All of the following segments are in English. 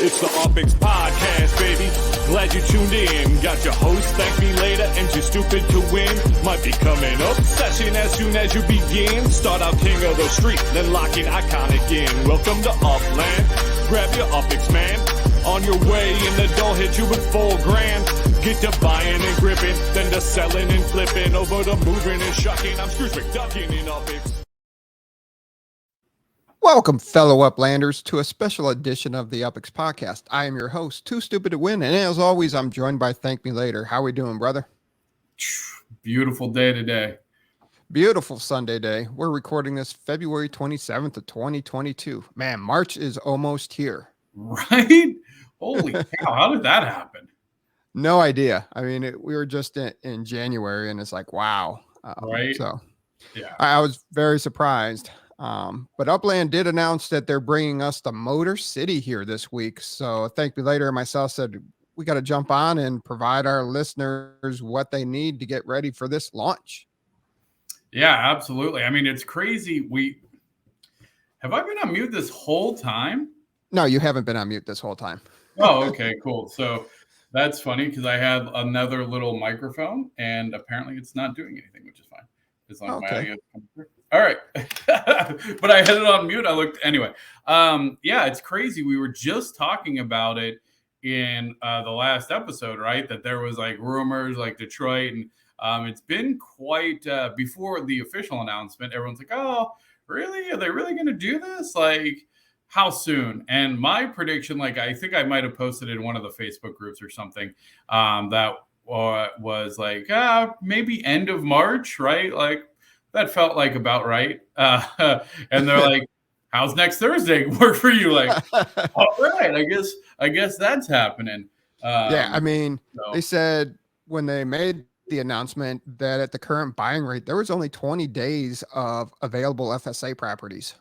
It's the UPX Podcast, baby. Glad you tuned in. Got your host, thank me later, and you're stupid to win. Might be coming up session as soon as you begin. Start out king of the street, then lock in iconic in. Welcome to Upland. Grab your UPX, man. On your way in the door, hit you with $4,000. Get to buying and gripping, then to selling and flipping. Over to moving and shucking. I'm Scrooge McDuckin in UPX. Welcome, fellow Uplanders, to a special edition of the UPX Podcast. I am your host, Too Stupid to Win, and as always, I'm joined by ThankMeLater. How we doing, brother? Beautiful day today. Beautiful Sunday day. We're recording this February 27th of 2022. Man, March is almost here. Right? Holy cow, how did that happen? No idea. I mean, we were just in January, and it's like, wow. Right? So, yeah, I was very surprised. But Upland did announce that they're bringing us to Motor City here this week. So ThankMeLater and myself said we got to jump on and provide our listeners what they need to get ready for this launch. Yeah, absolutely. I mean, it's crazy. Have I been on mute this whole time? No, you haven't been on mute this whole time. Oh, okay, cool. So that's funny because I have another little microphone and apparently it's not doing anything, which is fine. As long as my audio comes through. All right. But I had it on mute. I looked anyway. Yeah, it's crazy. We were just talking about it in the last episode, right? That there was like rumors like Detroit, and it's been quite before the official announcement. Everyone's like, "Oh, really? Are they really going to do this? Like, how soon?" And my prediction, like, I think I might have posted in one of the Facebook groups or something, that was like maybe end of March, right? Like. That felt like about right. And they're like, how's next Thursday work for you? Like, all right, I guess that's happening. Yeah, I mean, They said when they made the announcement that at the current buying rate, there was only 20 days of available FSA properties.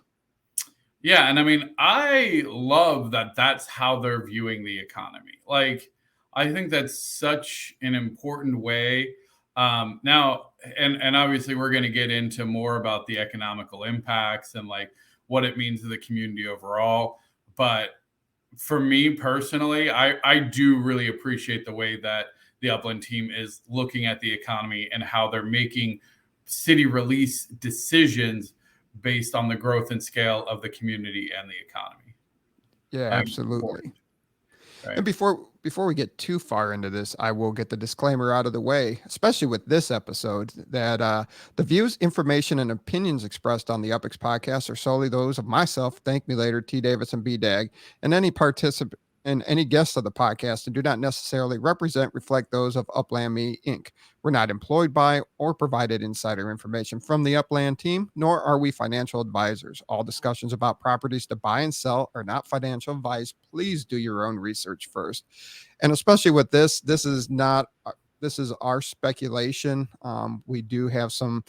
Yeah, and I mean, I love that that's how they're viewing the economy. Like, I think that's such an important way. Now, and obviously we're going to get into more about the economical impacts and like what it means to the community overall. But for me personally, I do really appreciate the way that the Upland team is looking at the economy and how they're making city release decisions based on the growth and scale of the community and the economy. Yeah, absolutely. Right. And before we get too far into this, I will get the disclaimer out of the way, especially with this episode, that the views, information, and opinions expressed on the UPX Podcast are solely those of myself, ThankMeLater, TDavis, and BDag, and any participant and any guests of the podcast, and do not necessarily reflect those of Upland Me Inc. We're not employed by or provided insider information from the Upland team, nor are we financial advisors. All discussions about properties to buy and sell are not financial advice. Please do your own research first. And especially with this is our speculation. We do have some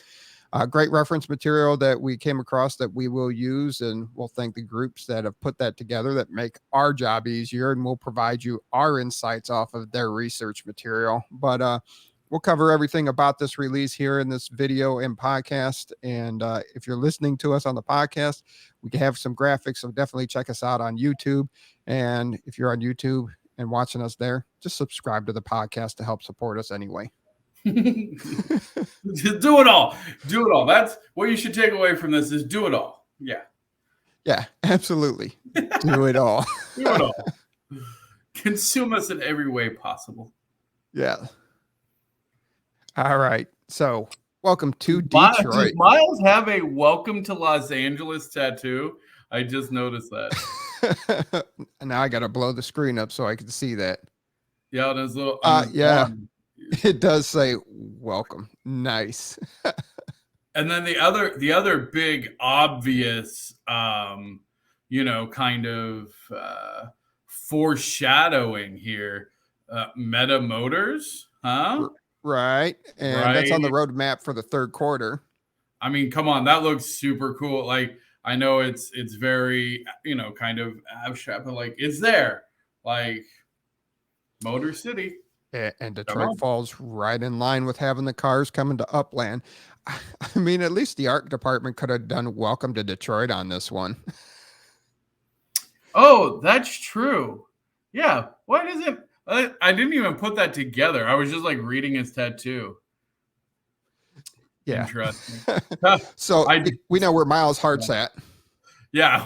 great reference material that we came across that we will use, and we'll thank the groups that have put that together that make our job easier, and we'll provide you our insights off of their research material. But we'll cover everything about this release here in this video and podcast. And if you're listening to us on the podcast, we can have some graphics, so definitely check us out on YouTube. And if you're on YouTube and watching us there, just subscribe to the podcast to help support us anyway. Do it all. That's what you should take away from this is do it all. Yeah, absolutely. Do it all. Do it all. Consume us in every way possible. Yeah. All right. So welcome to Detroit. Does Miles have a welcome to Los Angeles tattoo? I just noticed that. And now I got to blow the screen up so I can see that. Yeah, there's a yeah. It does say welcome. Nice. And then the other big obvious kind of foreshadowing here, Meta Motors, huh? Right. And that's on the roadmap for the third quarter. I mean, come on, that looks super cool. Like, I know it's very, kind of abstract, but like it's there. Like Motor City. And Detroit falls right in line with having the cars coming to Upland. I mean, at least the art department could have done Welcome to Detroit on this one. Oh, that's true. Yeah. Why doesn't I didn't even put that together. I was just like reading his tattoo. Yeah. Interesting. So I we know where Miles' heart's at. Yeah.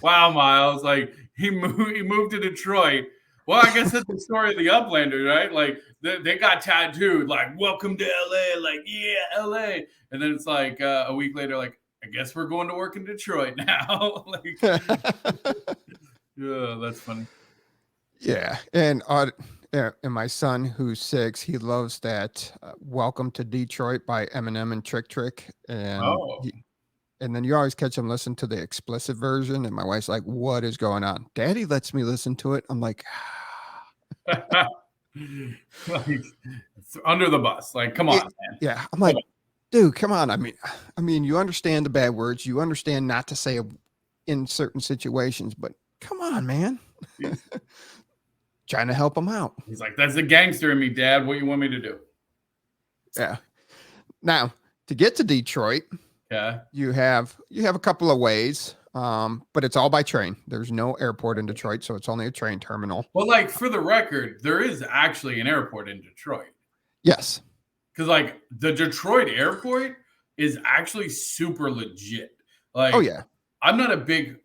Wow, Miles. Like he moved to Detroit. Well, I guess that's the story of the Uplanders, right? Like they got tattooed, like "Welcome to LA," like yeah, LA, and then it's like a week later, like I guess we're going to work in Detroit now. Like, yeah, that's funny. Yeah, and my son, who's 6, he loves that "Welcome to Detroit" by Eminem and Trick Trick, and Oh, and then you always catch him listen to the explicit version, and my wife's like, "What is going on?" Daddy lets me listen to it. I'm like, like, under the bus. Like, come on, man. yeah. I'm like, dude, come on. I mean, you understand the bad words, you understand not to say in certain situations, but come on, man. Trying to help him out. He's like, that's the gangster in me, Dad. What you want me to do? Yeah. Now, to get to Detroit, Yeah. you have a couple of ways, but it's all by train. There's no airport in Detroit, so it's only a train terminal. Well, like for the record, there is actually an airport in Detroit. Yes. Because like the Detroit airport is actually super legit. Like, Oh yeah. I'm not a big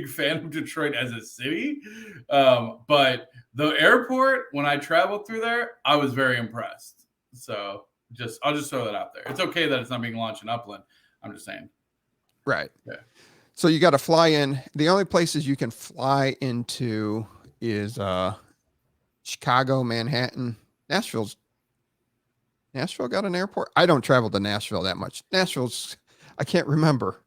fan of Detroit as a city, but the airport when I traveled through there, I was very impressed. So I'll just throw that out there. It's okay that it's not being launched in Upland. I'm just saying. Right. Yeah. So you got to fly in. The only places you can fly into is Chicago, Manhattan, Nashville got an airport. I don't travel to Nashville that much. I can't remember.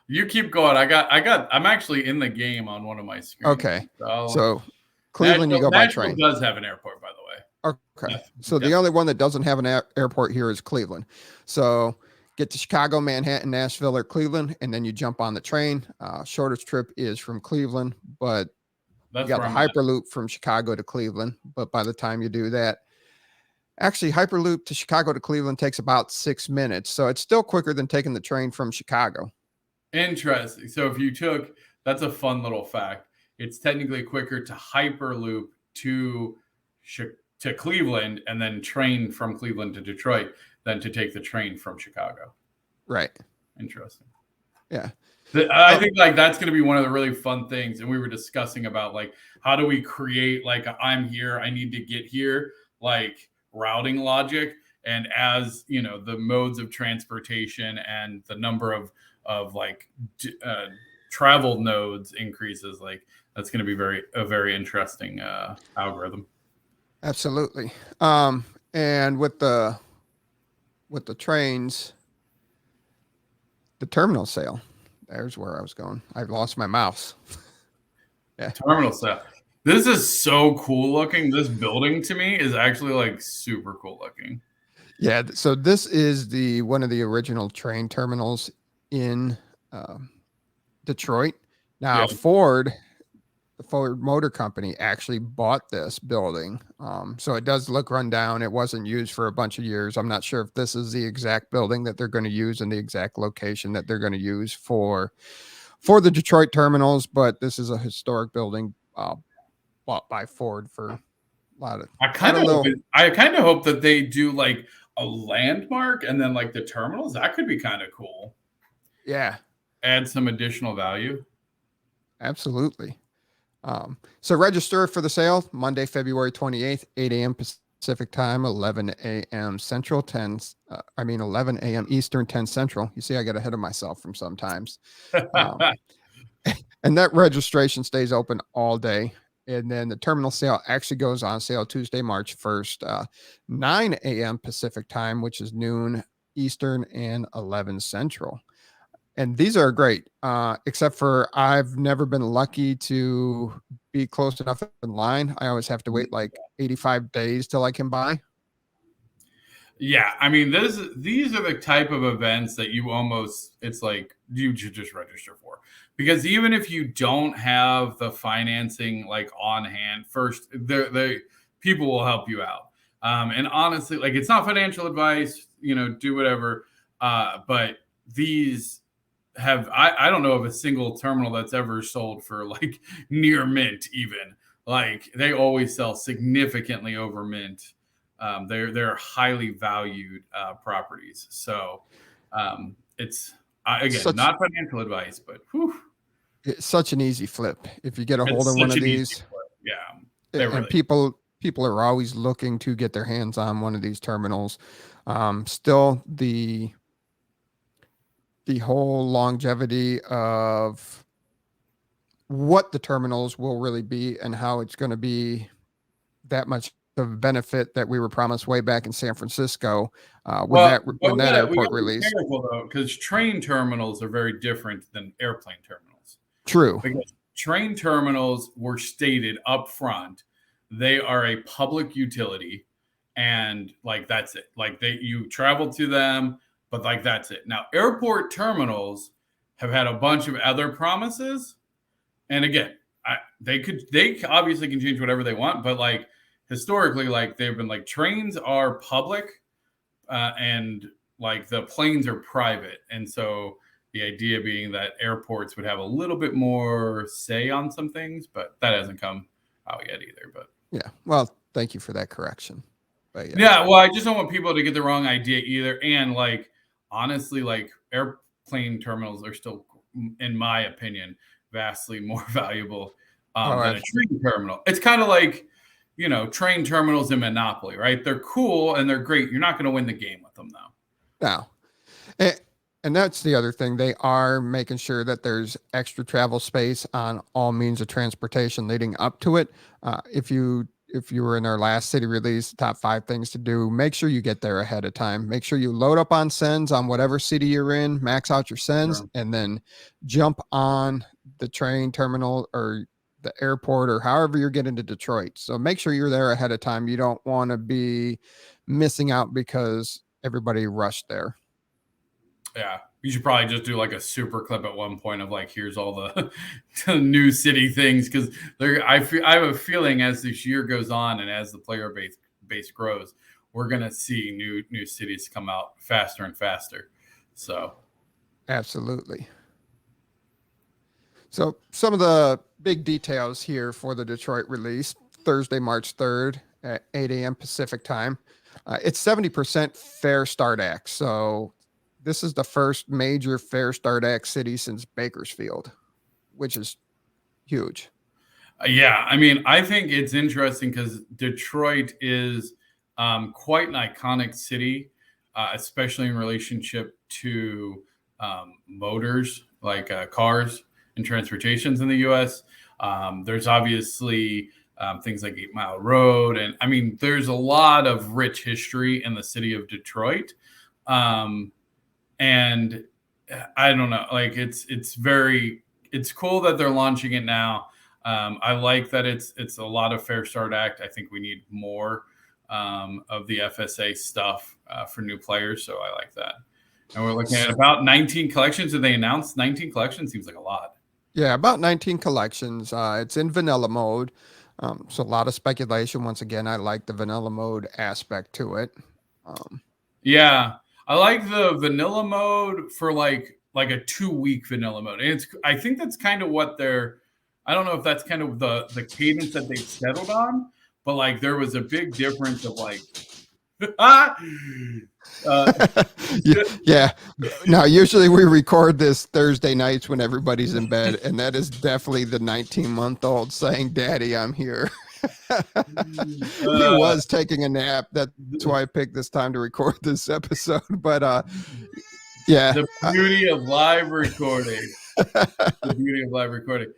You keep going. I'm actually in the game on one of my screens. Okay. So Cleveland, you go by train. Nashville does have an airport, by the way. Okay. So the only one that doesn't have an airport here is Cleveland. So get to Chicago, Manhattan, Nashville, or Cleveland, and then you jump on the train. Shortest trip is from Cleveland, but you got the Hyperloop from Chicago to Cleveland. But by the time you do that, actually, Hyperloop to Chicago to Cleveland takes about 6 minutes. So it's still quicker than taking the train from Chicago. Interesting. So if that's a fun little fact. It's technically quicker to Hyperloop to Cleveland and then train from Cleveland to Detroit than to take the train from Chicago. Right. Interesting. Yeah. I think like that's going to be one of the really fun things. And we were discussing about like, how do we create like I'm here, I need to get here, like routing logic. And as you know, the modes of transportation and the number of like travel nodes increases, like that's going to be a very interesting algorithm. Absolutely. And with the trains, the terminal sale, there's where I was going. I lost my mouse. Yeah. Terminal sale. This is so cool looking. This building to me is actually like super cool looking. Yeah. So this is one of the original train terminals in Detroit. Now, yeah. The Ford Motor Company actually bought this building. So it does look run down. It wasn't used for a bunch of years. I'm not sure if this is the exact building that they're going to use and the exact location that they're going to use for the Detroit terminals, but this is a historic building bought by Ford for a lot of. I kind of hope that they do like a landmark and then like the terminals. That could be kind of cool. Yeah. Add some additional value. Absolutely. So register for the sale Monday, February 28th, 8 a.m. Pacific time, 11 a.m. Central, 11 a.m. Eastern, 10 Central. You see, I get ahead of myself from sometimes. And that registration stays open all day. And then the terminal sale actually goes on sale Tuesday, March 1st, 9 a.m. Pacific time, which is noon Eastern and 11 Central. And these are great, except for I've never been lucky to be close enough in line. I always have to wait like 85 days till I can buy. Yeah, I mean, these are the type of events that it's like you should just register for. Because even if you don't have the financing like on hand, first, the people will help you out. And honestly, like it's not financial advice, do whatever. But these I don't know of a single terminal that's ever sold for like near mint even. Like they always sell significantly over mint. They're highly valued properties. So it's again not financial advice, but it's such an easy flip if you get a hold it's of one such of an easy these. flip. Yeah, And really. people are always looking to get their hands on one of these terminals. Still, the whole longevity of what the terminals will really be and how it's going to be that much of a benefit that we were promised way back in San Francisco when that airport be released. careful though, because train terminals are very different than airplane terminals. True. Because train terminals were stated up front, they are a public utility, and like that's it. Like you travel to them, but like that's it. Now, airport terminals have had a bunch of other promises, and again, they obviously can change whatever they want, but like historically, like they've been like trains are public, and like the planes are private, and so the idea being that airports would have a little bit more say on some things, but that hasn't come out yet either. But yeah, well, thank you for that correction. But yeah, well, I just don't want people to get the wrong idea either. And like honestly, like airplane terminals are still, in my opinion, vastly more valuable than a train terminal. It's kind of like, train terminals in Monopoly, right? They're cool and they're great. You're not going to win the game with them though. No. And that's the other thing. They are making sure that there's extra travel space on all means of transportation leading up to it. If you were in our last city release, top 5 things to do, make sure you get there ahead of time. Make sure you load up on sends on whatever city you're in, max out your sends, and then jump on the train terminal or the airport or however you're getting to Detroit. So make sure you're there ahead of time. You don't want to be missing out because everybody rushed there. Yeah, you should probably just do like a super clip at one point of like, here's all the new city things, because I have a feeling as this year goes on and as the player base grows, we're gonna see new cities come out faster and faster. So, absolutely. So some of the big details here for the Detroit release: Thursday, March 3rd at 8 a.m. Pacific time. It's 70% Fair Start Act. So this is the first major Fair Start Act city since Bakersfield, which is huge. Yeah, I mean, I think it's interesting because Detroit is quite an iconic city, especially in relationship to motors, like cars and transportations in the U.S. There's obviously things like 8 Mile Road. And I mean, there's a lot of rich history in the city of Detroit. And I don't know, like it's cool that they're launching it now. I like that it's a lot of Fair Start Act. I think we need more of the FSA stuff for new players. So I like that. And we're looking at about 19 collections. Did they announce 19 collections? Seems like a lot. Yeah, about 19 collections. It's in vanilla mode. So a lot of speculation. Once again, I like the vanilla mode aspect to it. Yeah. I like the vanilla mode for like a 2-week vanilla mode. And I think that's kind of what I don't know if that's kind of the cadence that they've settled on, but like there was a big difference of like, yeah. Now, usually we record this Thursday nights when everybody's in bed, and that is definitely the 19-month-old saying, "Daddy, I'm here." He was taking a nap. That's why I picked this time to record this episode. But yeah, the beauty of live recording. The beauty of live recording.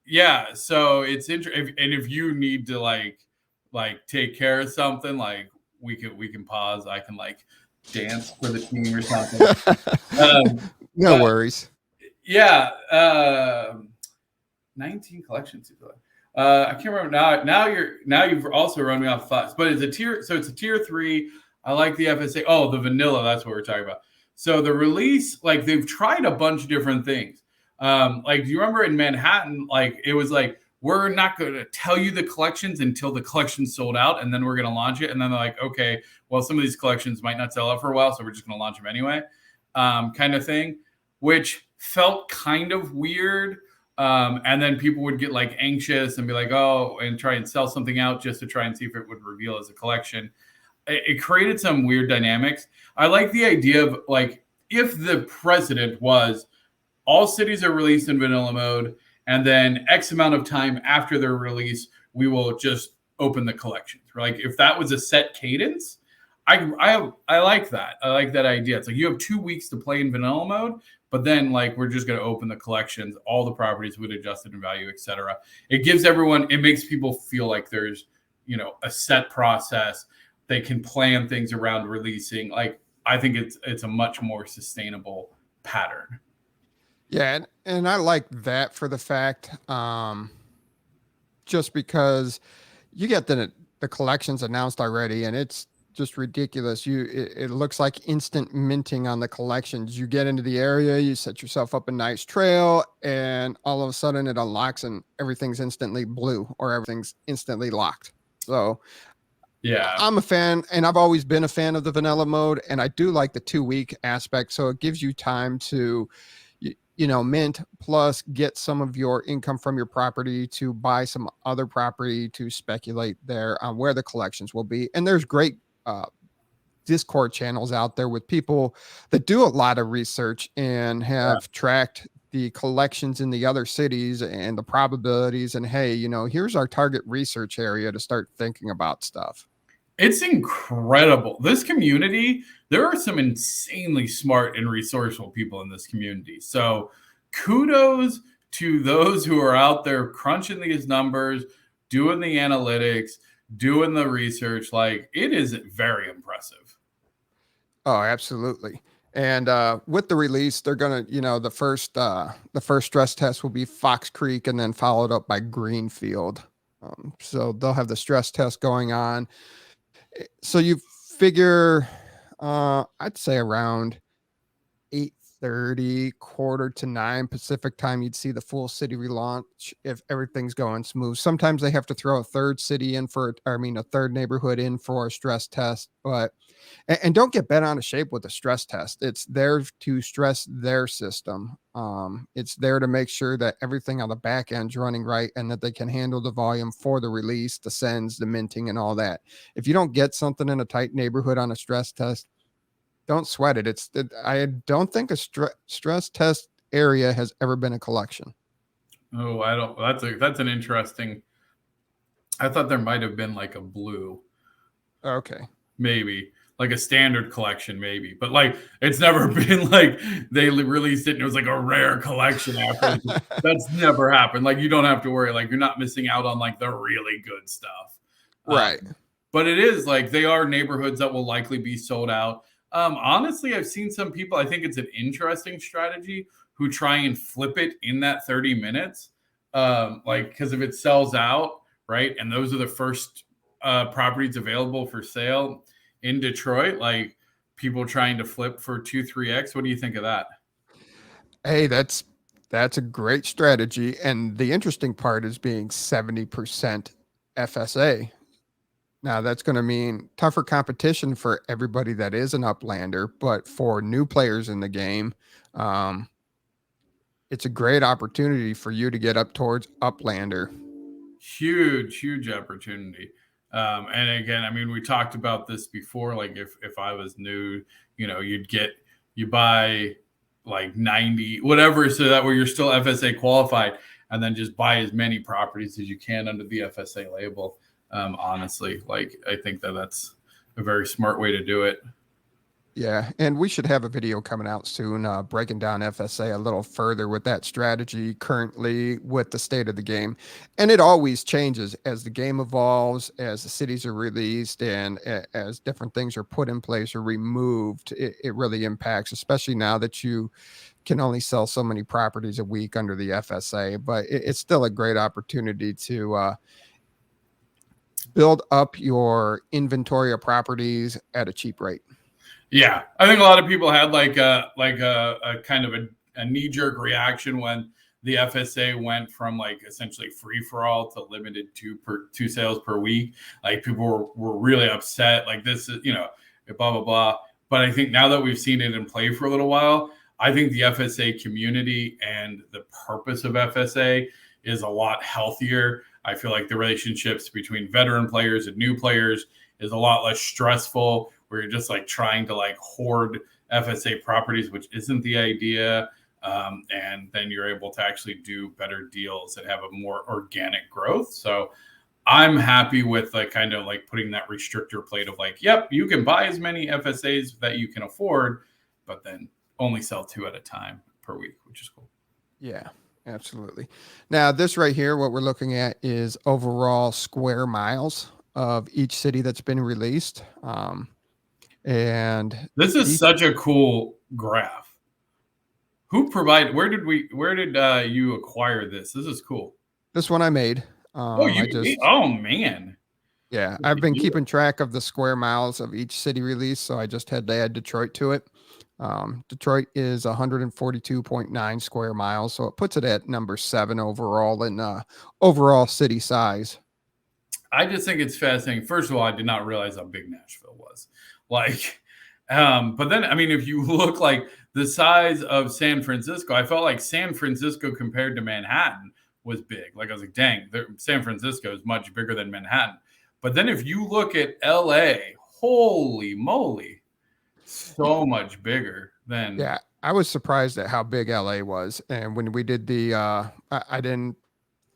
Yeah. So it's interesting. And if you need to like take care of something, like we can pause. I can like dance for the team or something. No worries. Yeah. 19 collections. I can't remember now. You've also run me off thoughts, but it's a tier. So it's a tier 3. I like the FSA. Oh, the vanilla. That's what we're talking about. So the release, like they've tried a bunch of different things. Like, do you remember in Manhattan? Like it was like, we're not going to tell you the collections until the collection's sold out, and then we're going to launch it. And then they're like, okay, well, some of these collections might not sell out for a while, so we're just going to launch them anyway, kind of thing. which felt kind of weird. And then people would get like anxious and be like, oh, and try and sell something out just to try and see if it would reveal as a collection. It created some weird dynamics. I like the idea of like, if the precedent was all cities are released in vanilla mode, and then X amount of time after their release, we will just open the collections. Like if that was a set cadence, I like that. I like that idea. It's like you have 2 weeks to play in vanilla mode, but then like we're just going to open the collections, all the properties with adjusted in value, etc. It gives everyone, it makes people feel like there's, a set process. They can plan things around releasing. Like I think it's a much more sustainable pattern. Yeah, and I like that for the fact, just because you get the collections announced already, and it's just ridiculous. It looks like instant minting on the collections. You get into the area, you set yourself up a nice trail, and all of a sudden it unlocks and everything's instantly blue or everything's instantly locked. So yeah, I'm a fan, and I've always been a fan of the vanilla mode, and I do like the 2-week aspect. So it gives you time to mint, plus get some of your income from your property to buy some other property to speculate there on where the collections will be. And there's great Discord channels out there with people that do a lot of research and have tracked the collections in the other cities and the probabilities. And hey, here's our target research area to start thinking about stuff. It's incredible. This community, there are some insanely smart and resourceful people in this community. So kudos to those who are out there crunching these numbers, doing the analytics, doing the research. Like it is very impressive. Oh, absolutely. And with the release, they're gonna, the first stress test will be Fox Creek, and then followed up by Greenfield. So they'll have the stress test going on. So you figure, I'd say around 8:30, 8:45 Pacific time, you'd see the full city relaunch if everything's going smooth. Sometimes they have to throw a third city in a third neighborhood in for a stress test, but and don't get bent out of shape with a stress test. It's there to stress their system. It's there to make sure that everything on the back end's running right and that they can handle the volume for the release, the sends, the minting, and all that. If you don't get something in a tight neighborhood on a stress test, don't sweat it. I don't think a stress test area has ever been a collection. Oh, I don't. That's an interesting. I thought there might have been like a blue. Okay. Maybe like a standard collection, maybe, but like it's never been like they released it and it was like a rare collection after. That's never happened. Like you don't have to worry. Like you're not missing out on like the really good stuff, right? But it is like they are neighborhoods that will likely be sold out. Honestly, I've seen some people. I think it's an interesting strategy who try and flip it in that 30 minutes, like because if it sells out, right, and those are the first properties available for sale in Detroit, like people trying to flip for 2-3x. What do you think of that? Hey, that's a great strategy. And the interesting part is being 70% FSA. Now that's going to mean tougher competition for everybody that is an Uplander, but for new players in the game, it's a great opportunity for you to get up towards Uplander. Huge opportunity. And again, I mean, we talked about this before. Like if I was new, you buy like 90, whatever, so that way you're still FSA qualified, and then just buy as many properties as you can under the FSA label. Honestly, like I think that's a very smart way to do it. Yeah, and we should have a video coming out soon breaking down FSA a little further with that strategy currently with the state of the game. And it always changes as the game evolves, as the cities are released, and as different things are put in place or removed. It really impacts, especially now that you can only sell so many properties a week under the FSA. But it's still a great opportunity to build up your inventory of properties at a cheap rate. Yeah, I think a lot of people had like a kind of a knee-jerk reaction when the FSA went from like essentially free-for-all to limited two sales per week. Like people were really upset. Like this is, blah, blah, blah. But I think now that we've seen it in play for a little while, I think the FSA community and the purpose of FSA is a lot healthier. I feel like the relationships between veteran players and new players is a lot less stressful, where you're just like trying to like hoard FSA properties, which isn't the idea. And then you're able to actually do better deals that have a more organic growth. So I'm happy with like kind of like putting that restrictor plate of like, yep, you can buy as many FSAs that you can afford, but then only sell 2 at a time per week, which is cool. Yeah, absolutely. Now, this right here, what we're looking at is overall square miles of each city that's been released. And this is such a cool graph. Who provided? Where did you acquire this? This is cool. This one I made. Oh man. Yeah, I've been keeping track of the square miles of each city release, so I just had to add Detroit to it. Detroit is 142.9 square miles, so it puts it at number 7 overall in overall city size. I just think it's fascinating. First of all, I did not realize how big Nashville was. Like, but then, I mean, if you look like the size of San Francisco, I felt like San Francisco compared to Manhattan was big. Like, I was like, dang, San Francisco is much bigger than Manhattan. But then if you look at LA, holy moly, so much bigger than. Yeah, I was surprised at how big LA was. And when we did the, I didn't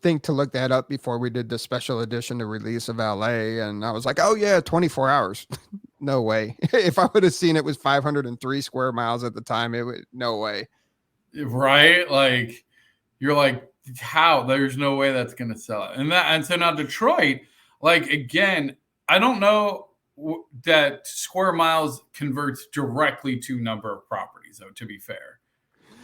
think to look that up before we did the special edition, the release of LA. And I was like, oh yeah, 24 hours. No way. If I would have seen it was 503 square miles at the time, it would, no way. Right? Like, you're like, how? There's no way that's going to sell it. And so now Detroit, like, again, I don't know that square miles converts directly to number of properties, though, to be fair.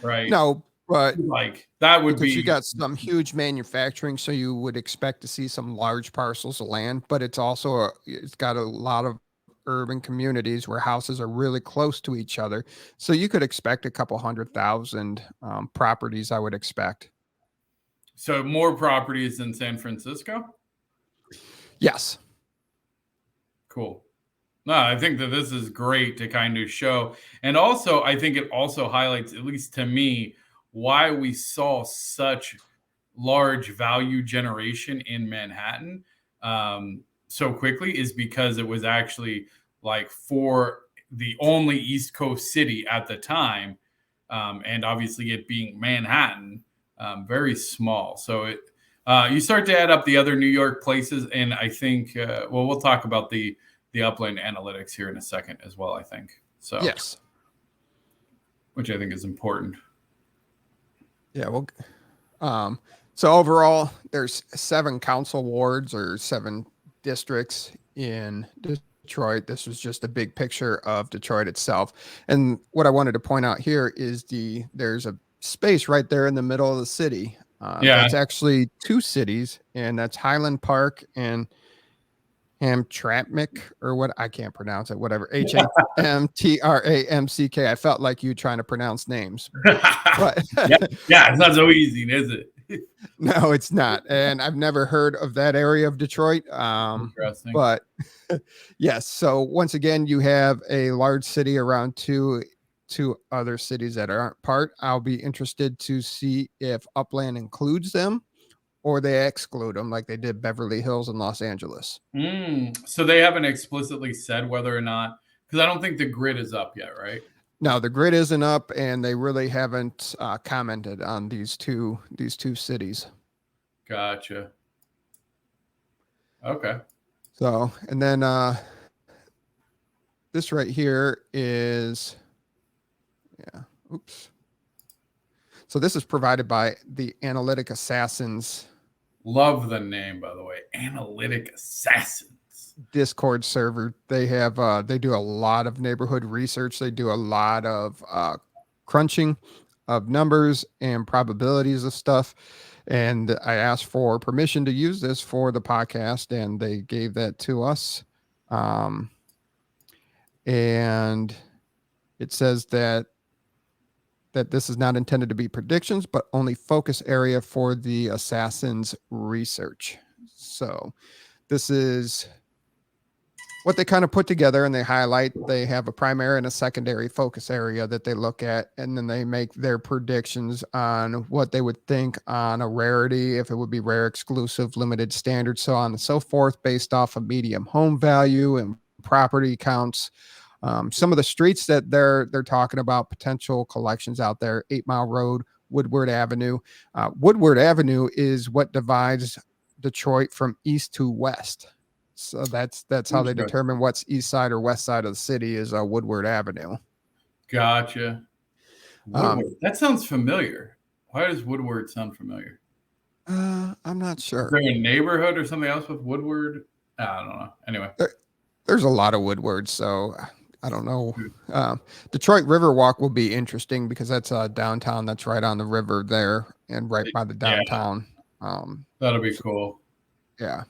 Right? No, but like that would be, you got some huge manufacturing, so you would expect to see some large parcels of land, but it's also it's got a lot of urban communities where houses are really close to each other. So you could expect a couple 100,000 properties, I would expect. So more properties than San Francisco? Yes. Cool. No, I think that this is great to kind of show. And also, I think it also highlights, at least to me, why we saw such large value generation in Manhattan so quickly is because it was actually like for the only East Coast city at the time. And obviously it being Manhattan, very small. So it, you start to add up the other New York places. And I think, we'll talk about the Upland analytics here in a second as well, I think. So, yes, which I think is important. Yeah. Well, so overall there's 7 council wards or 7 districts in Detroit. This was just a big picture of Detroit itself. And what I wanted to point out here is there's a space right there in the middle of the city. That's actually 2 cities, and that's Highland Park and Hamtramck, or what, I can't pronounce it, whatever. Hamtramck. I felt like you trying to pronounce names. But yeah, it's not so easy, is it? No, it's not. And I've never heard of that area of Detroit. Interesting. But yes, so once again, you have a large city around two other cities that aren't part. I'll be interested to see if Upland includes them or they exclude them like they did Beverly Hills and Los Angeles. So they haven't explicitly said whether or not, because I don't think the grid is up yet, right? No, the grid isn't up, and they really haven't commented on these two cities. Gotcha. Okay. So, and then this right here is, oops. So this is provided by the Analytic Assassins. Love the name, by the way. Analytic Assassins. Discord server. They have they do a lot of neighborhood research. They do a lot of crunching of numbers and probabilities of stuff. And I asked for permission to use this for the podcast, and they gave that to us. And it says that this is not intended to be predictions, but only focus area for the Assassins research. So this is what they kind of put together and they highlight, they have a primary and a secondary focus area that they look at, and then they make their predictions on what they would think on a rarity, if it would be rare, exclusive, limited, standard, so on and so forth, based off of medium home value and property counts. Some of the streets that they're talking about potential collections out there: 8 Mile Road, Woodward Avenue. Woodward Avenue is what divides Detroit from east to west. So that's how they determine what's east side or west side of the city is Woodward Avenue. Gotcha. That sounds familiar. Why does Woodward sound familiar? I'm not sure. Is there a neighborhood or something else with Woodward? I don't know. Anyway. There's a lot of Woodwards, so I don't know. Detroit Riverwalk will be interesting because that's downtown. That's right on the river there and right by the downtown. That'll be cool. Yeah.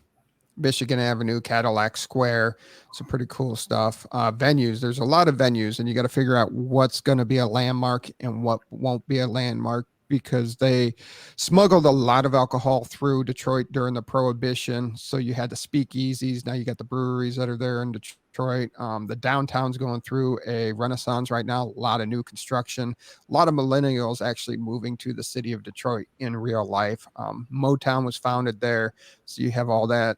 Michigan Avenue, Cadillac Square. Some pretty cool stuff. Venues. There's a lot of venues, and you got to figure out what's going to be a landmark and what won't be a landmark, because they smuggled a lot of alcohol through Detroit during the Prohibition. So you had the speakeasies. Now you got the breweries that are there in Detroit. The downtown's going through a renaissance right now. A lot of new construction. A lot of millennials actually moving to the city of Detroit in real life. Motown was founded there. So you have all that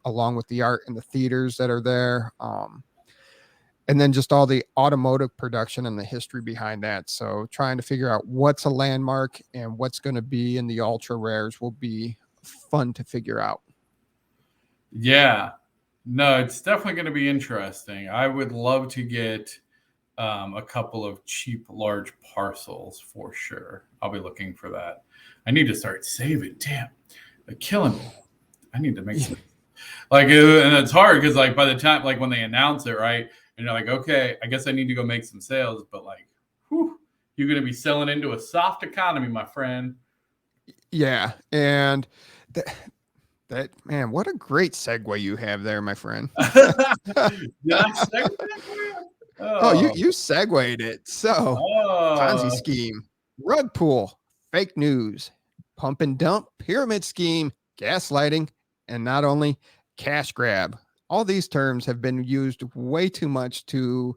along with the art and the theaters that are there. And then just all the automotive production and the history behind that. So trying to figure out what's a landmark and what's going to be in the ultra rares will be fun to figure out. Yeah, no, it's definitely going to be interesting. I would love to get a couple of cheap, large parcels for sure. I'll be looking for that. I need to start saving. Damn, they're killing me. I need to make some. And it's hard because by the time, when they announce it, right? And you're like, okay, I guess I need to go make some sales, but you're going to be selling into a soft economy, my friend. Yeah. And that man, what a great segue you have there, my friend. Did I segue? You segued it. So Ponzi scheme, rug pull, fake news, pump and dump, pyramid scheme, gaslighting, and not only cash grab. All these terms have been used way too much to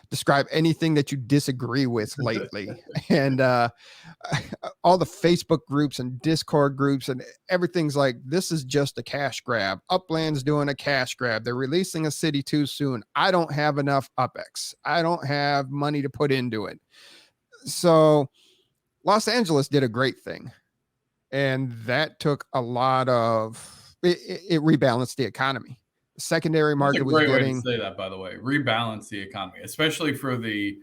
describe anything that you disagree with lately. And all the Facebook groups and Discord groups and everything's like, this is just a cash grab. Upland's doing a cash grab. They're releasing a city too soon. I don't have enough UPX. I don't have money to put into it. So Los Angeles did a great thing. And that took a lot of, it rebalanced the economy. Secondary market was getting. Great way to say that, by the way. Rebalance the economy, especially for the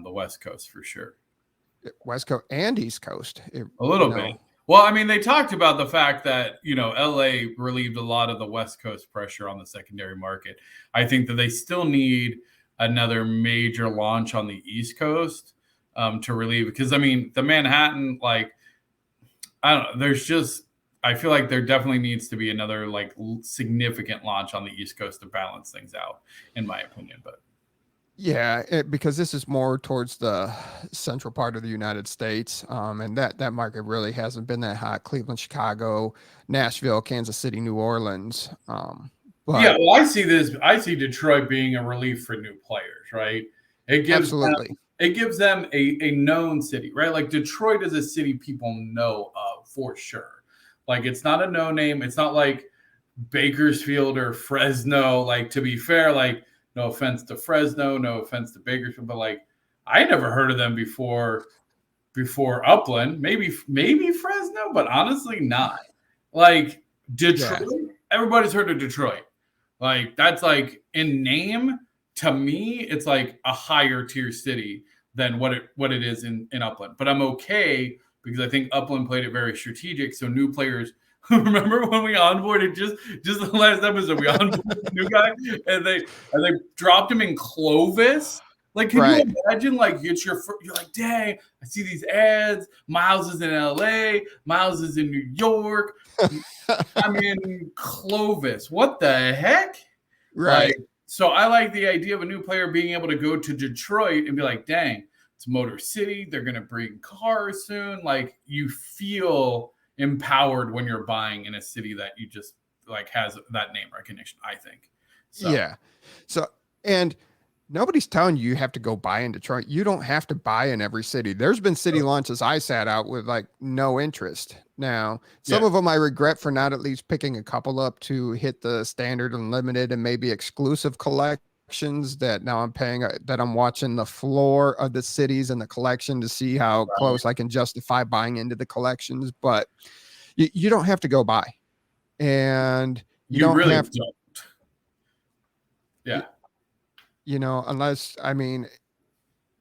West Coast, for sure. West Coast and East Coast. A little bit. Well, I mean, they talked about the fact that, LA relieved a lot of the West Coast pressure on the secondary market. I think that they still need another major launch on the East Coast to relieve, because the Manhattan, I don't know, I feel like there definitely needs to be another significant launch on the East Coast to balance things out, in my opinion. But yeah, because this is more towards the central part of the United States, and that market really hasn't been that hot. Cleveland, Chicago, Nashville, Kansas City, New Orleans. Yeah, well, I see Detroit being a relief for new players, right? It gives them a known city, right? Like Detroit is a city people know of for sure. It's not a no name. It's not like Bakersfield or Fresno. To be fair, no offense to Fresno, no offense to Bakersfield, but I never heard of them before Upland. Maybe Fresno, but honestly not. Detroit, everybody's heard of Detroit. That's in name, to me, it's a higher tier city than what it is in Upland. But I'm okay, because I think Upland played it very strategic. So new players, remember when we onboarded just the last episode, we onboarded a new guy and they dropped him in Clovis. Can you imagine? You're like, dang, I see these ads. Miles is in LA. Miles is in New York. I'm in Clovis. What the heck? Right. So I like the idea of a new player being able to go to Detroit and be like, dang, it's Motor City. They're going to bring cars soon. You feel empowered when you're buying in a city that you just has that name recognition, I think. So Yeah. So, and nobody's telling you have to go buy in Detroit. You don't have to buy in every city. There's been city launches I sat out with like no interest. Now, some of them I regret for not at least picking a couple up to hit the standard and limited and maybe exclusive collections that now I'm paying, that I'm watching the floor of the cities and the collection to see how close I can justify buying into the collections. But you don't have to go buy. And you don't really have to. don't. Yeah. Unless, I mean,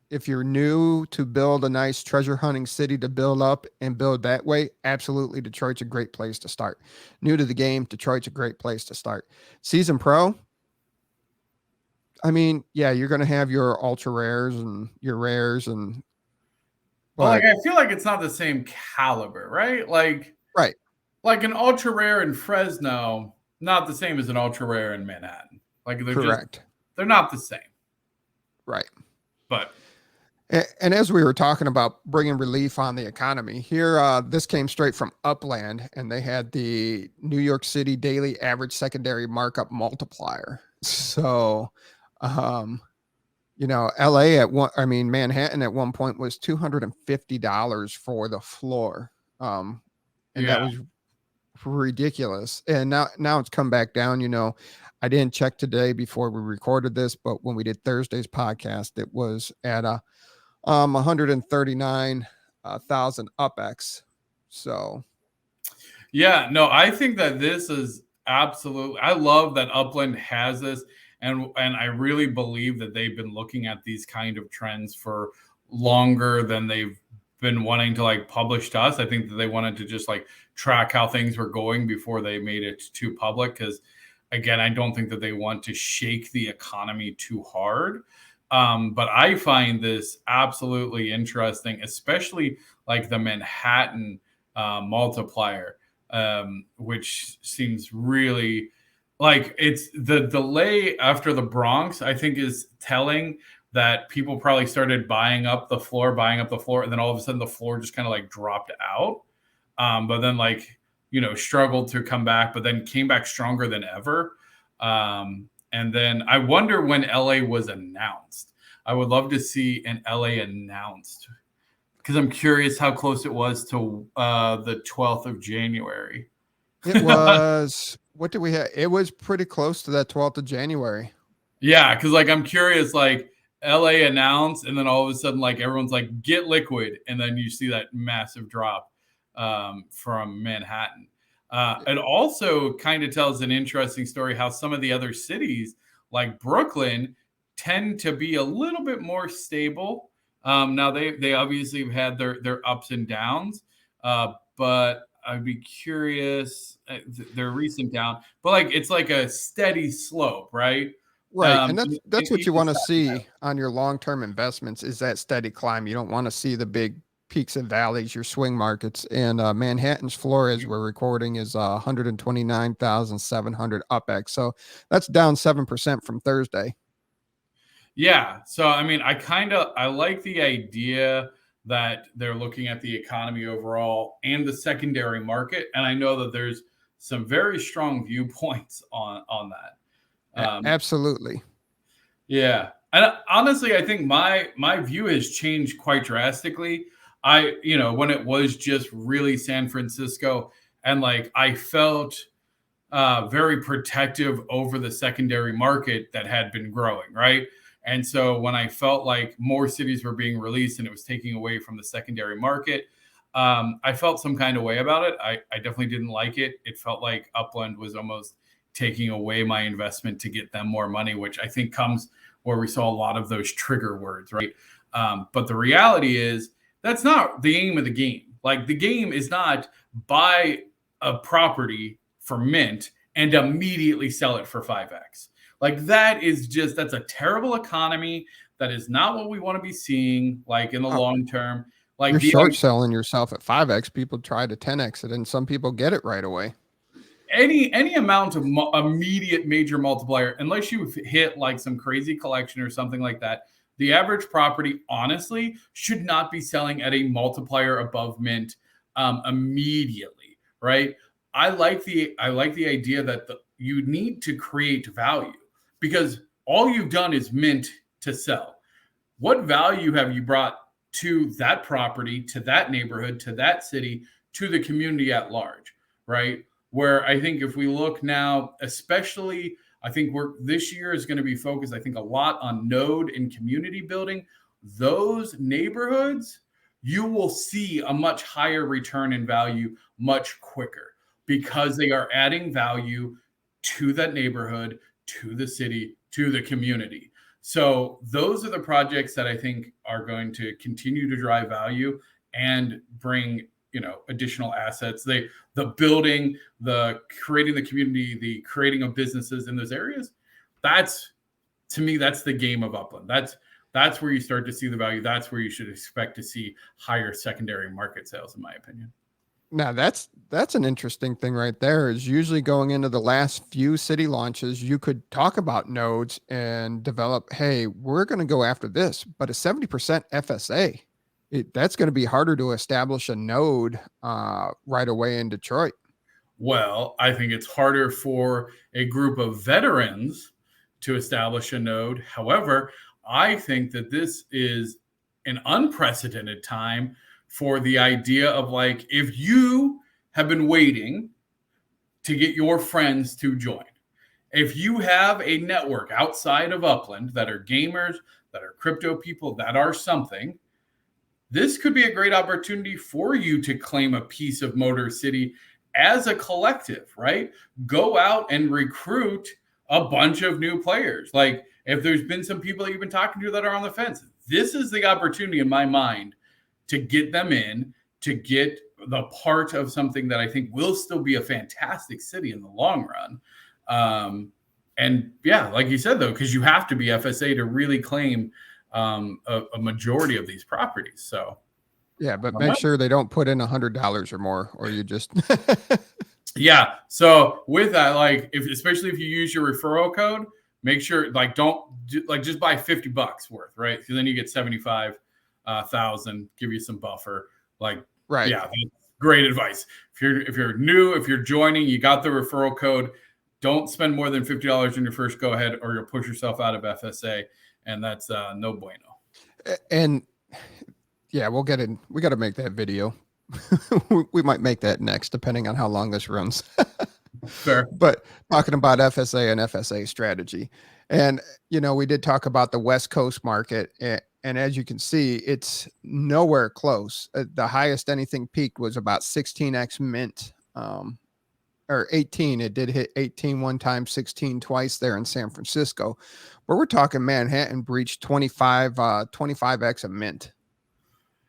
if you're new to build a nice treasure hunting city to build up and build that way, absolutely, Detroit's a great place to start. New to the game, Detroit's a great place to start. Season Pro, I mean, yeah, you're going to have your ultra rares and your rares and. But like, I feel like it's not the same caliber, right? Like, right. Like an ultra rare in Fresno, not the same as an ultra rare in Manhattan. Like they're correct. They're not the same. Right. But. And as we were talking about bringing relief on the economy here, this came straight from Upland, and they had the New York City daily average secondary markup multiplier. So, Manhattan at one point was $250 for the floor. And that was ridiculous. And now it's come back down. I didn't check today before we recorded this, but when we did Thursday's podcast, it was at 139,000 UPX. So, yeah, no, I think that this is absolutely. I love that Upland has this, and I really believe that they've been looking at these kind of trends for longer than they've been wanting to like publish to us. I think that they wanted to just like track how things were going before they made it too public. Because again, I don't think that they want to shake the economy too hard. But I find this absolutely interesting, especially like the Manhattan multiplier, which seems really like it's the delay after the Bronx, I think is telling that people probably started buying up the floor, and then all of a sudden the floor just kind of like dropped out. But then struggled to come back, but then came back stronger than ever. And then I wonder when LA was announced. I would love to see an LA announced because I'm curious how close it was to the 12th of January. It was, what did we have? It was pretty close to that 12th of January. Yeah, because I'm curious, LA announced, and then all of a sudden, everyone's like, get liquid. And then you see that massive drop from Manhattan. It also kind of tells an interesting story how some of the other cities like Brooklyn tend to be a little bit more stable. Now they obviously have had their ups and downs, but I'd be curious their recent down, but it's like a steady slope, right? Right. And that's what you want to see on your long-term investments is that steady climb. You don't want to see the big peaks and valleys, your swing markets. And Manhattan's floor, as we're recording, is 129,700 UPX. So that's down 7% from Thursday. Yeah. So, I mean, I like the idea that they're looking at the economy overall and the secondary market. And I know that there's some very strong viewpoints on that. Absolutely. Yeah. And honestly, I think my view has changed quite drastically. When it was just really San Francisco and I felt very protective over the secondary market that had been growing, right? And so when I felt like more cities were being released and it was taking away from the secondary market, I felt some kind of way about it. I definitely didn't like it. It felt like Upland was almost taking away my investment to get them more money, which I think comes where we saw a lot of those trigger words, right? But the reality is that's not the aim of the game. The game is not buy a property for mint and immediately sell it for 5x. That's a terrible economy. That is not what we want to be seeing in the long term. You're short selling yourself at 5x. People try to 10x it, and some people get it right away. Any amount of immediate major multiplier, unless you hit some crazy collection or something like that, the average property honestly should not be selling at a multiplier above mint immediately, right? I like the idea that you need to create value. because all you've done is mint to sell. What value have you brought to that property, to that neighborhood, to that city, to the community at large, right? Where I think if we look now, especially, I think this year is going to be focused, I think, a lot on node and community building. Those neighborhoods, you will see a much higher return in value much quicker because they are adding value to that neighborhood, to the city, to the community. So those are the projects that I think are going to continue to drive value and bring, additional assets. The building, the creating the community, the creating of businesses in those areas. To me, that's the game of Upland. That's where you start to see the value. That's where you should expect to see higher secondary market sales, in my opinion. Now that's an interesting thing right there. Is usually going into the last few city launches, you could talk about nodes and develop, hey, we're going to go after this, but a 70% FSA, that's going to be harder to establish a node right away in Detroit. Well, I think it's harder for a group of veterans to establish a node. However, I think that this is an unprecedented time for the idea of, like, if you have been waiting to get your friends to join, if you have a network outside of Upland that are gamers, that are crypto people, that are something, this could be a great opportunity for you to claim a piece of Motor City as a collective, right? Go out and recruit a bunch of new players. Like, if there's been some people that you've been talking to that are on the fence, this is the opportunity in my mind to get them in, to get the part of something that I think will still be a fantastic city in the long run. And yeah, like you said, though, because you have to be FSA to really claim a majority of these properties. So yeah, but make sure they don't put in $100 or more, or you just yeah. So with that, like, especially if you use your referral code, make sure, like, just buy $50 worth, right? Because then you get 75,000, give you some buffer. Like, right. Yeah, great advice. If you're new, if you're joining, you got the referral code, don't spend more than $50 in your first go ahead, or you'll push yourself out of FSA, and that's no bueno. And yeah, we'll get in. We got to make that video. We might make that next, depending on how long this runs. Fair. But talking about FSA and FSA strategy, and we did talk about the West Coast market, and as you can see, it's nowhere close. The highest anything peaked was about 16x mint, or 18. It did hit 18 one time, 16 twice there in San Francisco. But we're talking Manhattan breached 25x a mint.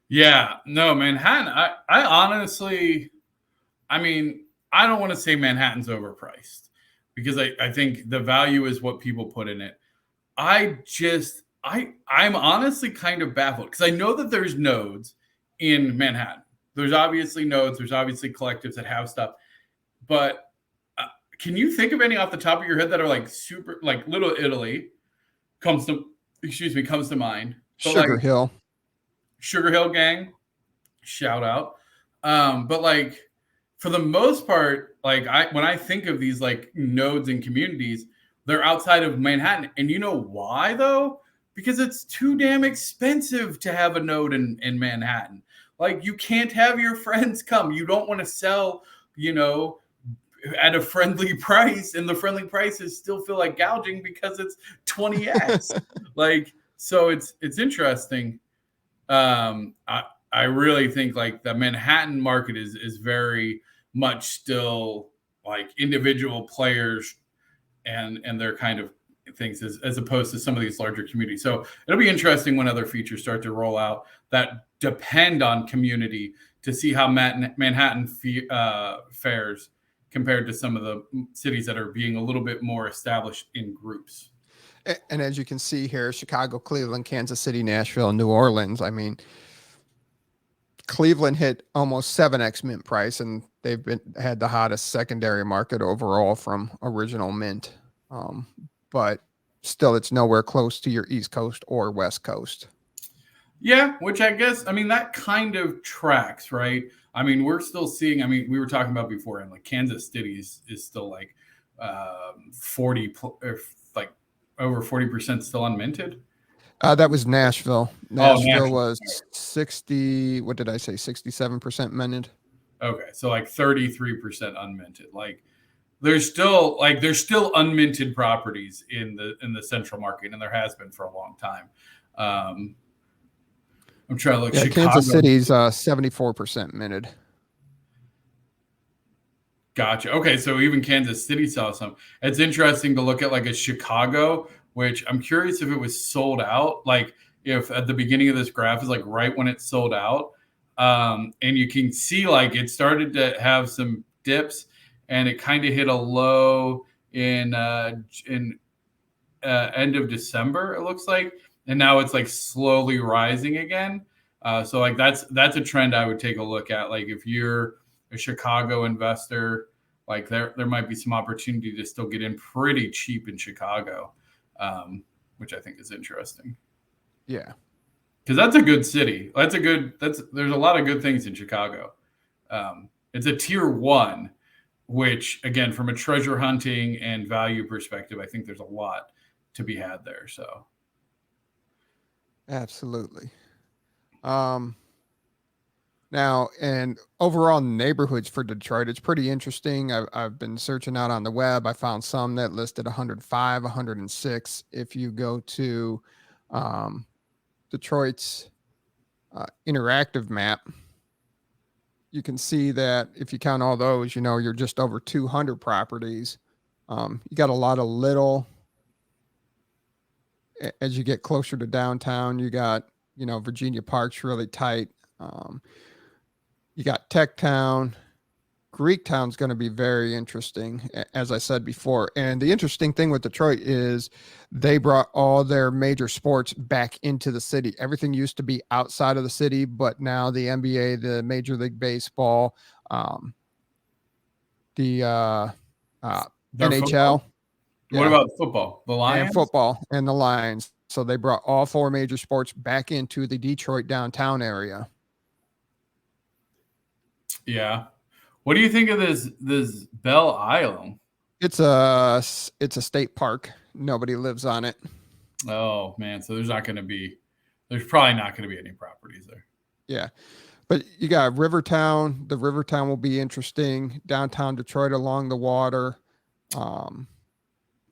Yeah, no, Manhattan. I honestly, I mean, I don't want to say Manhattan's overpriced, because I think the value is what people put in it. I'm honestly kind of baffled, because I know that there's nodes in Manhattan. There's obviously nodes. There's obviously collectives that have stuff. But can you think of any off the top of your head that are like super, like Little Italy comes to mind? So Sugar Hill gang, shout out. But like, for the most part, like, when I think of these like nodes and communities, they're outside of Manhattan. And you know why, though? Because it's too damn expensive to have a node in Manhattan. Like, you can't have your friends come. You don't want to sell, at a friendly price, and the friendly prices still feel like gouging because it's 20x. Like, so it's interesting. I really think like the Manhattan market is very much still like individual players and their kind of things, as opposed to some of these larger communities. So it'll be interesting when other features start to roll out that depend on community, to see how Manhattan fares compared to some of the cities that are being a little bit more established in groups. And as you can see here, Chicago, Cleveland, Kansas City, Nashville, and New Orleans. I mean, Cleveland hit almost 7x mint price, and they've had the hottest secondary market overall from original mint. But still, it's nowhere close to your East Coast or West Coast. Yeah, which I guess, I mean, that kind of tracks, right? I mean, we're still seeing, I mean, we were talking about before, and like Kansas City is still like 40, like over 40% still unminted? That was Nashville. Nashville Nashville was 60. What did I say? 67% minted. Okay, so like 33% unminted. Like there's still unminted properties in the central market, and there has been for a long time. I'm trying to look. Yeah, Chicago. Kansas City's 74% minted. Gotcha. Okay, so even Kansas City saw some. It's interesting to look at like a Chicago, which I'm curious if it was sold out. Like if at the beginning of this graph is like right when it sold out, and you can see like it started to have some dips, and it kind of hit a low in end of December. It looks like, and now it's like slowly rising again. So like that's a trend I would take a look at. Like if you're a Chicago investor, like there might be some opportunity to still get in pretty cheap in Chicago, which I think is interesting. Yeah, because that's a good city. There's a lot of good things in Chicago. It's a tier 1, which again, from a treasure hunting and value perspective, I think there's a lot to be had there. So absolutely. Now, and overall neighborhoods for Detroit, it's pretty interesting. I've been searching out on the web. I found some that listed 105, 106. If you go to Detroit's interactive map, you can see that if you count all those, you're just over 200 properties. You got a lot of little. As you get closer to downtown, you got, Virginia Park's really tight. You got Tech Town. Greek Town's going to be very interesting, as I said before. And the interesting thing with Detroit is they brought all their major sports back into the city. Everything used to be outside of the city, but now the NBA, the Major League Baseball, the NHL. Football? What about football? The Lions? And football and the Lions. So they brought all 4 major sports back into the Detroit downtown area. Yeah. What do you think of this Belle Isle? It's a state park. Nobody lives on it. Oh man, so there's probably not going to be any properties there. Yeah. But you got Rivertown. The Rivertown will be interesting. Downtown Detroit along the water.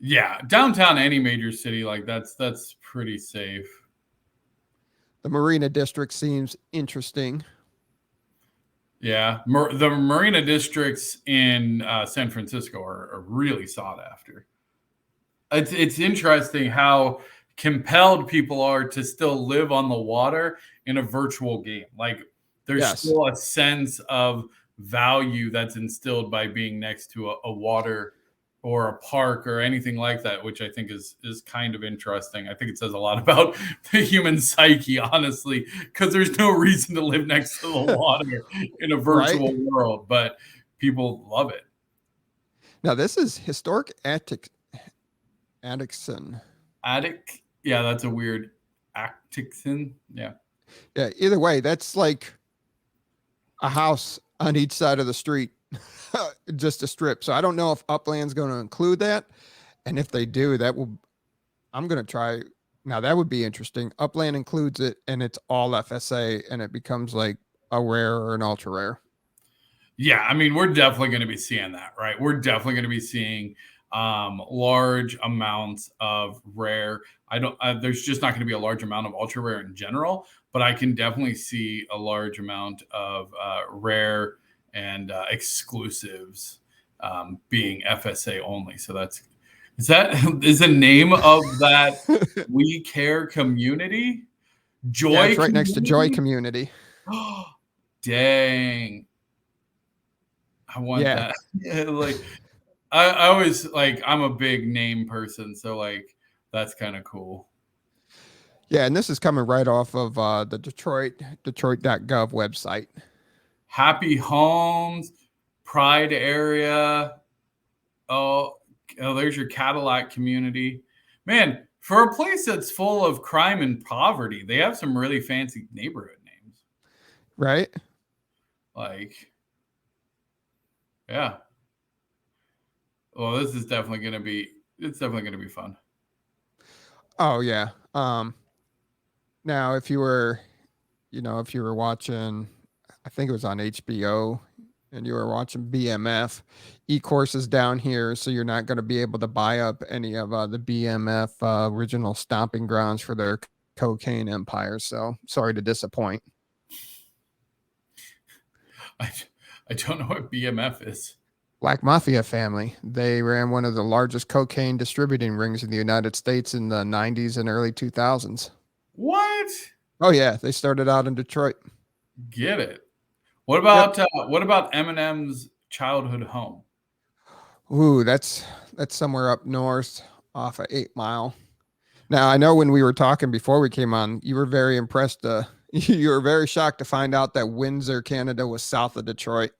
Yeah, downtown any major city, like that's pretty safe. The Marina District seems interesting. Yeah, the Marina districts in San Francisco are really sought after. It's interesting how compelled people are to still live on the water in a virtual game. Like there's still a sense of value that's instilled by being next to a water or a park or anything like that, which I think is kind of interesting. I think it says a lot about the human psyche, honestly, because there's no reason to live next to the water in a virtual world, but people love it. Now, this is historic Atticson. Attic? Yeah, that's a weird Atticson. Yeah. Yeah, either way, that's like a house on each side of the street. Just a strip. So I don't know if Upland's going to include that. And if they do, I'm going to try. Now that would be interesting. Upland includes it and it's all FSA and it becomes like a rare or an ultra rare. Yeah. I mean, we're definitely going to be seeing that, right? We're definitely going to be seeing large amounts of rare. There's just not going to be a large amount of ultra rare in general, but I can definitely see a large amount of rare and exclusives being FSA only. So is the name of that We Care community? Joy. Yeah, it's right next to Joy Community. Dang. I want that. Like I always I'm a big name person, so like that's kind of cool. Yeah, and this is coming right off of the Detroit.gov website. Happy Homes, Pride area. Oh, there's your Cadillac community. Man, for a place that's full of crime and poverty, they have some really fancy neighborhood names. Right? Yeah. Well, this is definitely going to be fun. Oh yeah. Now if you were, if you were watching, I think it was on HBO, and you were watching BMF, E-Course is down here, so you're not going to be able to buy up any of the BMF original stomping grounds for their cocaine empire. So sorry to disappoint. I don't know what BMF is. Black Mafia family. They ran one of the largest cocaine distributing rings in the United States in the 90s and early 2000s. What? Oh yeah, they started out in Detroit. Get it. What about Eminem's childhood home? Ooh, that's somewhere up north off of 8 Mile. Now, I know when we were talking before we came on, you were very impressed. You were very shocked to find out that Windsor, Canada was south of Detroit.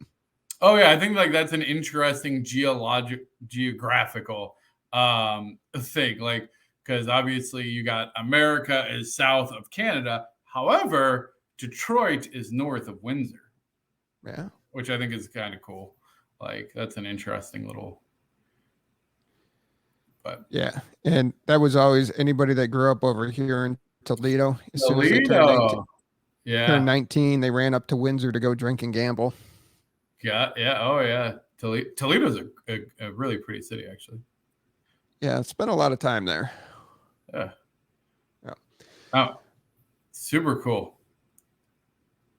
Oh yeah, I think like that's an interesting geographical thing. Like, because obviously you got America is south of Canada. However, Detroit is north of Windsor. Yeah. Which I think is kind of cool. Like, that's an interesting little. But yeah, and that was always anybody that grew up over here in Toledo. As soon as they turned 19, they ran up to Windsor to go drink and gamble. Yeah. Oh yeah. Toledo's a really pretty city, actually. Yeah, spent a lot of time there. Yeah. Oh, super cool.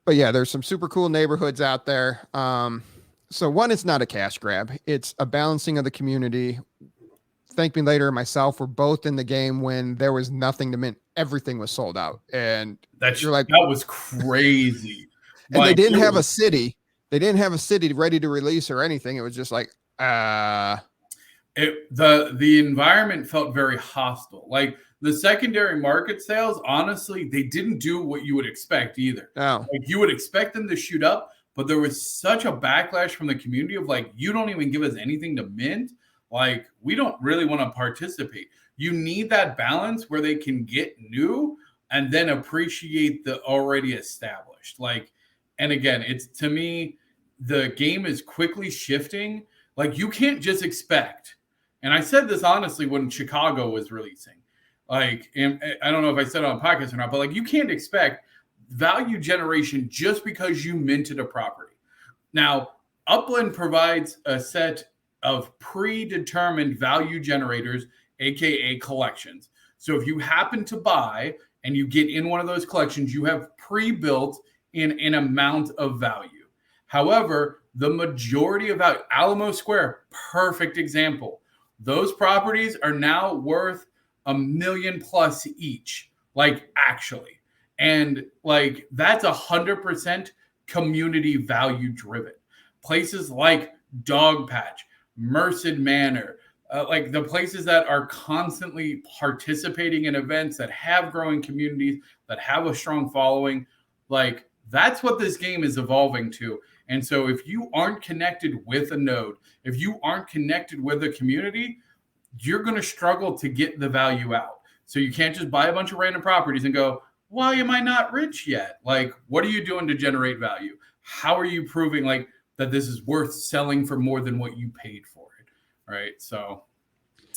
But yeah, there's some super cool neighborhoods out there. So one, it's not a cash grab. It's a balancing of the community. ThankMeLater and myself were both in the game when there was nothing to mint. Everything was sold out. And you're like, that was crazy. And like, they didn't have a city. They didn't have a city ready to release or anything. It was just like, the environment felt very hostile. Like the secondary market sales, honestly, they didn't do what you would expect either. No. Like you would expect them to shoot up, but there was such a backlash from the community of like, you don't even give us anything to mint. Like, we don't really want to participate. You need that balance where they can get new and then appreciate the already established. Like, and again, it's, to me, the game is quickly shifting. Like, you can't just expect. And I said this honestly when Chicago was releasing. Like, and I don't know if I said it on podcast or not, but like, you can't expect value generation just because you minted a property. Now, Upland provides a set of predetermined value generators, aka collections. So if you happen to buy and you get in one of those collections, you have pre-built in an amount of value. However, the majority of value, Alamo Square, perfect example. Those properties are now worth $1 million plus each, like actually. And like that's 100% community value driven. Places like Dog Patch, Merced Manor, like the places that are constantly participating in events that have growing communities, that have a strong following, like that's what this game is evolving to. And so if you aren't connected with a node, if you aren't connected with a community, you're going to struggle to get the value out. So you can't just buy a bunch of random properties and go, well, am I not rich yet? Like, what are you doing to generate value? How are you proving like that this is worth selling for more than what you paid for it? Right. So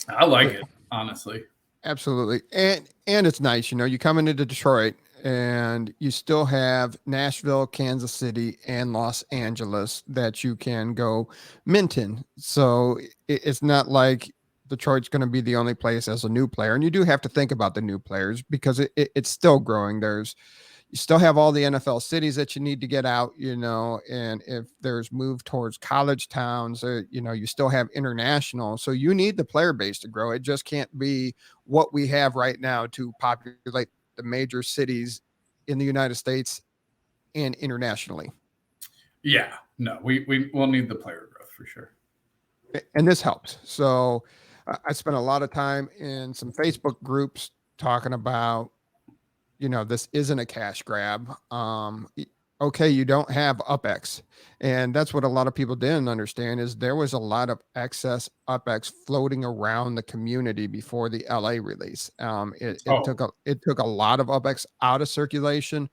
I like it, honestly. Absolutely. And it's nice, you come into Detroit and you still have Nashville, Kansas City, and Los Angeles that you can go mint in. So it's not like Detroit's going to be the only place as a new player. And you do have to think about the new players because it's still growing. You still have all the NFL cities that you need to get out, and if there's move towards college towns, you still have international. So you need the player base to grow. It just can't be what we have right now to populate the major cities in the United States and internationally. Yeah, no, we will need the player growth for sure. And this helps. So I spent a lot of time in some Facebook groups talking about, this isn't a cash grab. Okay, you don't have UPX. And that's what a lot of people didn't understand is there was a lot of excess UPX floating around the community before the LA release. It took a lot of UPX out of circulation.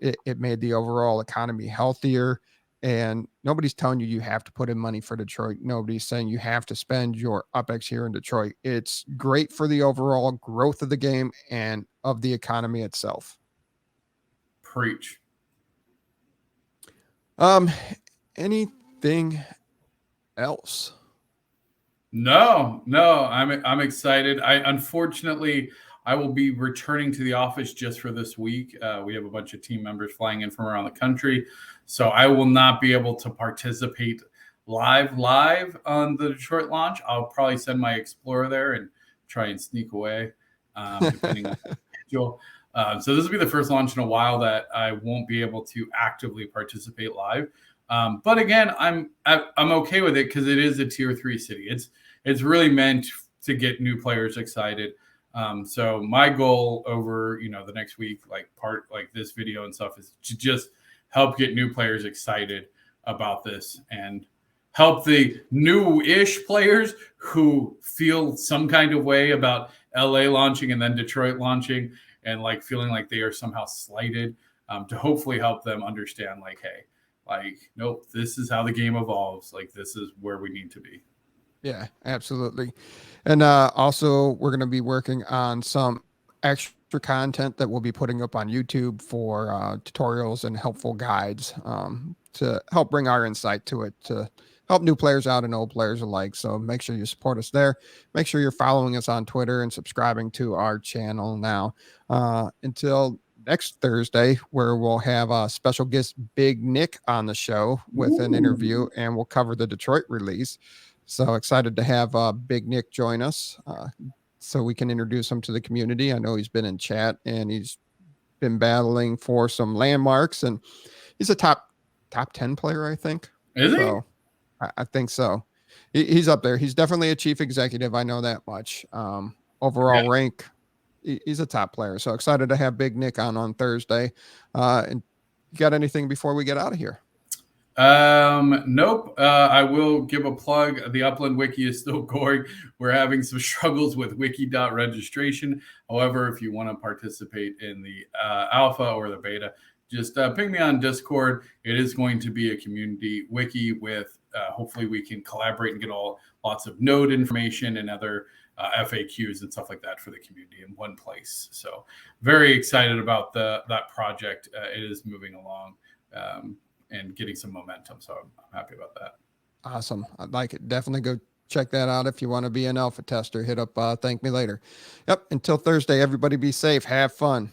It made the overall economy healthier. And nobody's telling you have to put in money for Detroit. Nobody's saying you have to spend your UPX here in Detroit. It's great for the overall growth of the game and of the economy itself. Preach. Anything else? No, I'm excited. Unfortunately, I will be returning to the office just for this week. We have a bunch of team members flying in from around the country, so I will not be able to participate live on the Detroit launch. I'll probably send my Explorer there and try and sneak away, depending on the schedule. So this will be the first launch in a while that I won't be able to actively participate live. But again, I'm okay with it because it is a tier 3 city. It's really meant to get new players excited. So my goal over, the next week, like this video and stuff, is to just help get new players excited about this and help the new-ish players who feel some kind of way about LA launching and then Detroit launching and like feeling like they are somehow slighted, to hopefully help them understand like, hey, nope, this is how the game evolves. Like, this is where we need to be. Yeah, absolutely. And also, we're going to be working on some extra content that we'll be putting up on YouTube for tutorials and helpful guides to help bring our insight to it, to help new players out and old players alike. So make sure you support us there. Make sure you're following us on Twitter and subscribing to our channel now. Until next Thursday, where we'll have a special guest, Big Nick, on the show with an interview, and we'll cover the Detroit release. So excited to have Big Nick join us so we can introduce him to the community. I know he's been in chat and he's been battling for some landmarks, and he's a top 10 player, I think. Is he? So, I think so. He's up there. He's definitely a chief executive. I know that much. Overall rank, he's a top player. So excited to have Big Nick on Thursday. And you got anything before we get out of here? Nope. I will give a plug. The Upland Wiki is still going. We're having some struggles with wiki.registration. However, if you want to participate in the alpha or the beta, just ping me on Discord. It is going to be a community wiki with hopefully we can collaborate and get lots of node information and other FAQs and stuff like that for the community in one place. So very excited about that project. It is moving along and getting some momentum. So I'm happy about that. Awesome. I'd like it. Definitely go check that out. If you want to be an alpha tester, hit up ThankMeLater. Yep. Until Thursday, everybody be safe. Have fun.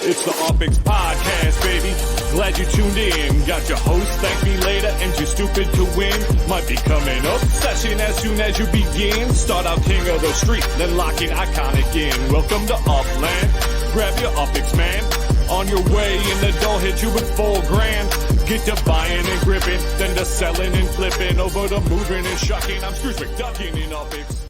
It's the UPX Podcast, baby. Glad you tuned in. Got your host, ThankMeLater, and you're stupid to win. Might be coming up session as soon as you begin. Start out king of the street, then lock in iconic in. Welcome to Upland. Grab your UPX, man. On your way in the door, hit you with $4,000. Get to buying and gripping, then to selling and flipping. Over the moving and shucking. I'm Scrooge McDucking in UPX.